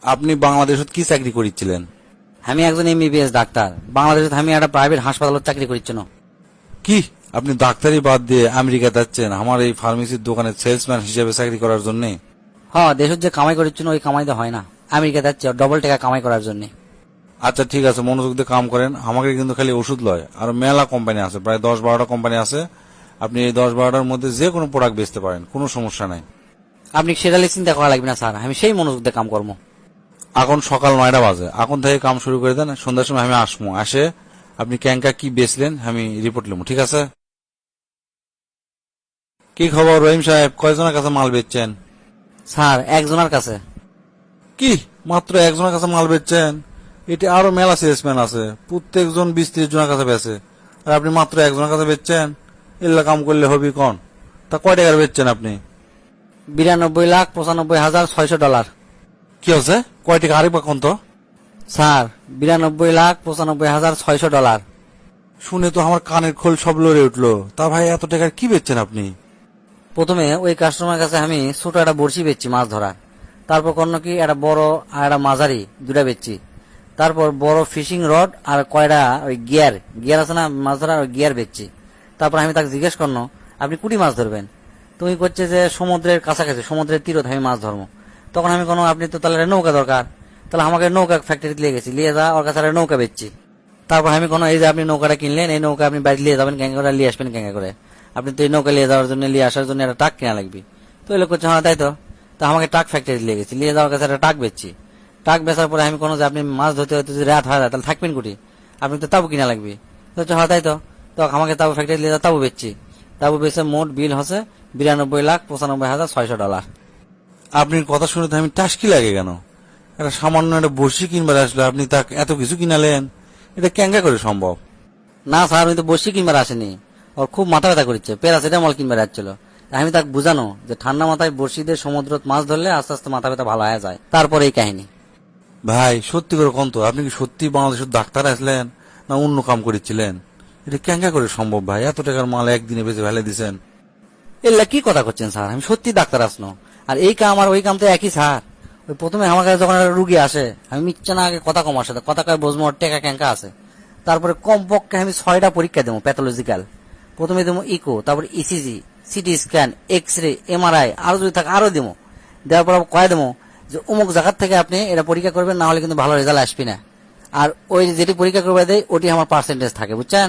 আপনি বাংলাদেশত কি চাকরি করিছিলেন? আমি একজন এমবিবিএস ডাক্তার। বাংলাদেশে আমি একটা প্রাইভেট হাসপাতালত চাকরি করছি না। কি আপনি ডাক্তারি বাদ দিয়ে আমেরিকা যাচ্ছেন আমার এই ফার্মেসির দোকানে সেলসম্যান হিসেবে চাকরি করার জন্য? হ্যাঁ, দেশের যে কামাই করছি না ওই কামাই তো হয় না, আমেরিকা যাচ্ছি ডবল টাকা কামাই করার জন্য। আচ্ছা ঠিক আছে, মনোযোগ দিয়ে কাম করেন। আমাকে কিন্তু খালি ওষুধ লয়, আর মেলা কোম্পানি আছে, প্রায় 10-12টা কোম্পানি আছে। আপনি এই 10-12টার মধ্যে যে কোনো প্রোডাক্ট বেচতে পারেন, কোনো সমস্যা নাই। আপনি সেটা চিন্তা করা লাগবে না স্যার, আমি সেই মনোযোগ দিয়ে কাম করবো। এখন সকাল 9টা বাজে, এখন থেকে কাম শুরু করে দেন। সন্ধ্যার সময় আমি আসবো, আসে আপনি ক্যাঙ্কা কি বেচলেন আমি রিপোর্ট নেবো, ঠিক আছে? কি খবর রহিম সাহেব, কয়জনের কাছে মাল বেচছেন? স্যার একজনের কাছে। কি মাত্র একজনের কাছে মাল বেচছেন? এটি আরো মেলা সেলসম্যান আছে, প্রত্যেকজন 20-30 জনের কাছে বেচে, আর আপনি মাত্র একজনের কাছে বেচছেন? এল্লা কাম করলে হবি কোন? তা কয় টাকার বেচছেন আপনি? 92,95,600 ডলার। কি হচ্ছে? কয় টাকা আরেকবার কোন তো? Sir 92,95,600 dollar. শুনে তো আমার কানের খোল সব লড়ে উঠলো। তা ভাই এত টাকার কি বেচছেন আপনি? প্রথমে ওই কাস্টমার কাছে আমি ছোট একটা বড়শি বেচছি মাছ ধরার, তারপর কন্য কি একটা বড় আর একটা মাঝারি দুটা বেচছি, তারপর বড় ফিশিং রড আর কয়টা ওই গিয়ার গিয়ার আছে না মাছ ধরার, ওই গিয়ার বেচছি। তারপর আমি তাকে জিজ্ঞেস করলো আপনি কুটি মাছ ধরবেন? তুমি করছে যে সমুদ্রের কাছাকাছি, সমুদ্রের তীরত আমি মাছ ধরবো। তখন আমি কোনো আপনি তো তাহলে একটা নৌকা দরকার, তাহলে আমাকে নৌকা ফ্যাক্টরিতে নিয়ে গেছি, নিয়ে যা ওর কাছে একটা নৌকা বেচছি। তারপর আমি কোনো এই যে আপনি নৌকাটা কিনলেন, এই নৌকা আপনি বাড়ি নিয়ে যাবেন ক্যাঙ্গা করে, নিয়ে আসবেন ক্যাঙ্গা করে। আপনি তো এই নৌকা নিয়ে যাওয়ার জন্য, নিয়ে আসার জন্য একটা ট্রাক কেনা লাগবে। তো এই লোক করছে হ্যাঁ তাই তো। তা আমাকে ট্রাক ফ্যাক্টরি নিয়ে গেছি, নিয়ে যাওয়ার কাছে একটা ট্রাক বেচছি। ট্রাক বেচার পরে আমি কোনো যে আপনি মাছ ধরতে হয়তো যদি রাত হয় তাহলে থাকবেন কুটি, আপনি তো তাবু কিনা লাগবে। তো হ্যাঁ তাই তো। তো আমাকে তাবু ফ্যাক্টরি নিয়ে তাবু বেচছি। তাবু বেচে মোট বিল হচ্ছে 92,95,600 ডলার। আপনার কথা শুনে তো আমি টাসকি লাগে কেন? একটা সামান্য একটা বড়শি কিনবার আসলে আপনি তা এত কিছু কিনালেন, এটা ক্যাঙ্গা করে সম্ভব? না স্যার, আমি তো বসি কিনবার আসেনি, ওর খুব মাথা ব্যথা করছে, প্যারাসিটামল কিনবার আসছিল। আমি তাকে বুঝানো যে ঠান্ডা মাথায় বড়শিদের সমুদ্র মাছ ধরলে আস্তে আস্তে মাথা ব্যথা ভালো হয়ে যায়, তারপরে এই কাহিনী। ভাই সত্যি করে কোন তো, আপনি কি সত্যি বাংলাদেশের ডাক্তার আসলেন না অন্য কাম করেছিলেন? এটা ক্যাঙ্গা করে সম্ভব ভাই? এত টাকার মাল একদিনে বেঁচে ফেলে দিচ্ছেন। এগুলা কি কথা করছেন স্যার, আমি সত্যি ডাক্তার আসনো, আর এই কাম আর ওই কাম তো একই স্যার। ওই প্রথমে আমার কাছে যখন একটা রুগী আসে আমি মিথ্যা না আগে কথা কম আসে, কথা কয় বসবো ওর টেকা ক্যাঙ্কা আছে। তারপরে কমপক্ষে আমি 6টা পরীক্ষা দেবো প্যাথোলজিক্যাল। প্রথমে দেবো ইকো, তারপর ECG, CT scan, X ray, MRI, আরো যদি থাকে আরো দেবো। দেওয়ার পর কয়ে দেবো যে অমুক জায়গার থেকে আপনি এটা পরীক্ষা করবেন, না হলে কিন্তু ভালো রেজাল্ট আসবি না। আর ওই যেটি পরীক্ষা করবে দেয় ওটি আমার পার্সেন্টেজ থাকে, বুঝছেন?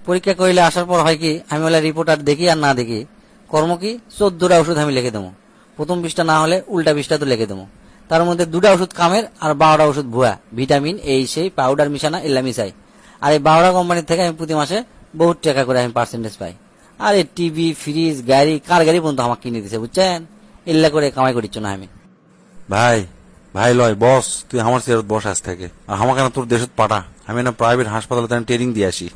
পরীক্ষা করলে আসার পর হয় কি আমি ওলা রিপোর্ট আর দেখি আর না দেখি কর্ম কি 14টা ওষুধ আমি লিখে দেবো। প্রথম 20টা না হলে উল্টা 20টা তো লিখে দেবো। তার মধ্যে 2টা ওষুধ কামের আর 12টা ওষুধ ভুয়া, ভিটামিন এই সেই পাউডার মিশানা এল্লা মিশাই। আর এই 12টা কোম্পানির থেকে আমি প্রতি মাসে বহুত টাকা করে আমি পার্সেন্টেজ পাই। আর এই টিভি, ফ্রিজ, গাড়ি, কার গাড়ি পর্যন্ত আমাকে কিনে দিছে, বুঝছেন? এল্লা করে কামাই করিচ্ছ না আমি। ভাই ভাই লয় বস, তুই আমার চেয়ারত বস আজ থেকে, আর আমাকে না তোর দেশত পাঠা, আমি না প্রাইভেট হাসপাতালে ট্রেনিং দিয়ে আসি।